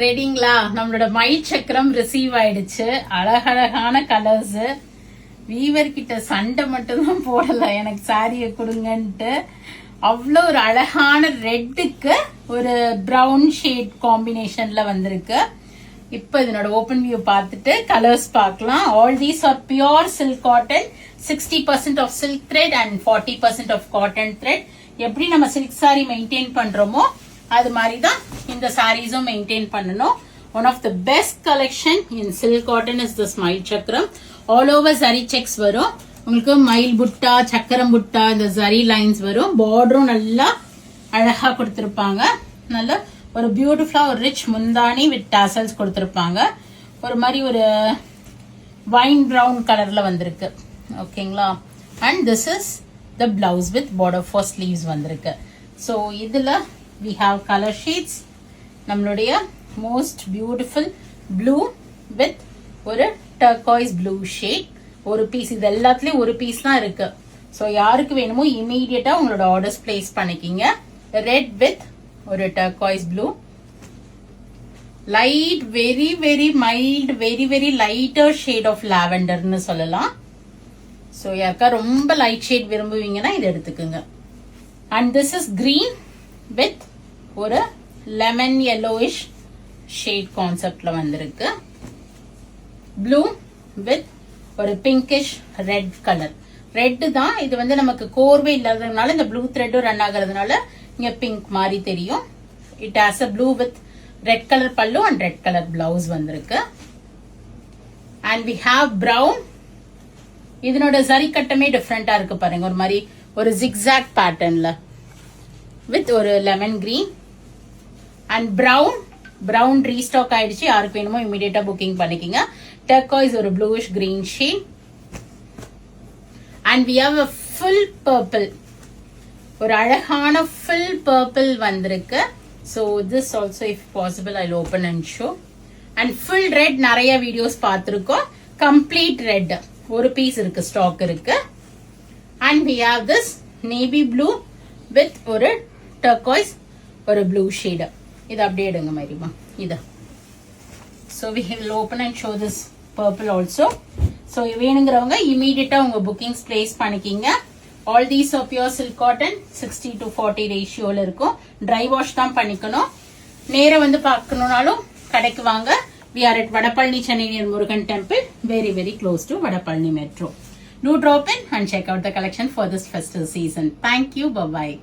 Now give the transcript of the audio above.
ரெடிங்களா? நம்மளோட மயில் சக்கரம் ரிசீவ் ஆயிடுச்சு. அழகழகான கலர்ஸ். வீவர் கிட்ட சண்டை மட்டும் தான் போடல, எனக்கு சாரிய கொடுங்கன்ட்டு. அவ்வளோ ஒரு அழகான ரெட்டுக்கு ஒரு பிரவுன் ஷேட் காம்பினேஷன்ல வந்திருக்கு. இப்போ இதனோட ஓபன் வியூ பார்த்துட்டு கலர்ஸ் பார்க்கலாம். All these are pure silk cotton. 60% of silk thread and 40% of cotton thread. எப்படி நம்ம சில்க் சாரி மெயின்டைன் பண்றோமோ அது மாதிரி தான் இந்த சாரீஸும் மெயின்டைன் பண்ணணும். One of the best collection in silk cotton is this மயில் சக்கரம். ஆல் ஓவர் சரி செக்ஸ் வரும் உங்களுக்கு. மயில் புட்டா, சக்கரம் புட்டா, இந்த சரி லைன்ஸ் வரும். பார்டரும் நல்லா அழகா கொடுத்திருப்பாங்க. நல்ல ஒரு பியூட்டிஃபுல்லா ஒரு ரிச் முந்தானி வித் டாசல்ஸ் கொடுத்திருப்பாங்க. ஒரு மாதிரி ஒரு வைன் பிரவுன் கலர்ல வந்திருக்கு. ஓகேங்களா? And this is the blouse with border for sleeves வந்திருக்கு. ஸோ இதுல we have color sheets. நம்மளுடைய மோஸ்ட் பியூட்டிஃபுல் ப்ளூ வித் ஒரு டர்காய்ஸ் ப்ளூ ஷேட். ஒரு பீஸ், இது எல்லாத்துலயும் ஒரு பீஸ் தான் இருக்கு. ஸோ யாருக்கு வேணுமோ இமீடியட்டா உங்களோட ஆர்டர்ஸ் பிளேஸ் பண்ணிக்கிங்க. ரெட் வித் ஒரு turquoise blue. Light, very very mild, very very lighter shade of லாவெண்டர்னு சொல்லலாம். ஸோ யாருக்கா ரொம்ப லைட் ஷேட் விரும்புவீங்கன்னா இது எடுத்துக்கோங்க. And this is green with ஒரு லெமன் yellowish ஷேட் கான்செப்ட்ல வந்திருக்கு. ப்ளூ வித் ஒரு பிங்கிஷ் ரெட் கலர். ரெட் தான் இது வந்து நமக்கு கோர்வே இல்லாததுனால இந்த ப்ளூ த்ரெட்டும் ரன் ஆகிறதுனால இங்க பிங்க் மாதிரி தெரியும். It has a blue with red colour பல்லு அண்ட் ரெட் கலர் பிளவுஸ் வந்திருக்கு. And we have brown. இதனோட சரி கட்டமே டிஃப்ரெண்டா இருக்கு பாருங்க. ஒரு மாதிரி ஒரு ஜிக்ஸாக் பேட்டர்ன்ல வித் ஒரு lemon green and brown. Brown restock ஆயிடுச்சு. யாருக்கு வேணுமோ இமீடியட்டா புக்கிங் பண்ணிக்கங்க. டர்காய்ஸ் ஒரு bluish green shade. And we have a full purple. ஒரு அழகான full purple வந்திருக்கு. So this also if possible I'll open and show. And full red நிறைய வீடியோஸ் பார்த்திருக்கோம். கம்ப்ளீட் ரெட் ஒரு பீஸ் இருக்கு, ஸ்டாக் இருக்கு. And we have this navy blue with ஒரு turquoise ஒரு ப்ளூ ஷேட். இது அப்படியே எடுங்க மாதிரிமா இது. So we will open and show this purple also. So வேணுங்கிறவங்க இமீடியட்டா உங்க புக்கிங்ஸ் பிளேஸ் பண்ணிக்கிங்க. All these of pure silk cotton 60:40 ரேஷியோல இருக்கும். ட்ரை வாஷ் தான் பண்ணிக்கணும். நேரம் வந்து பார்க்கணும்னாலும் கடைக்கு வாங்க. We are at Vadapalani Chennai near Murugan Temple, very very close to Vadapalani Metro. Do drop in and check out the collection for this festive season. Thank you. Bye bye.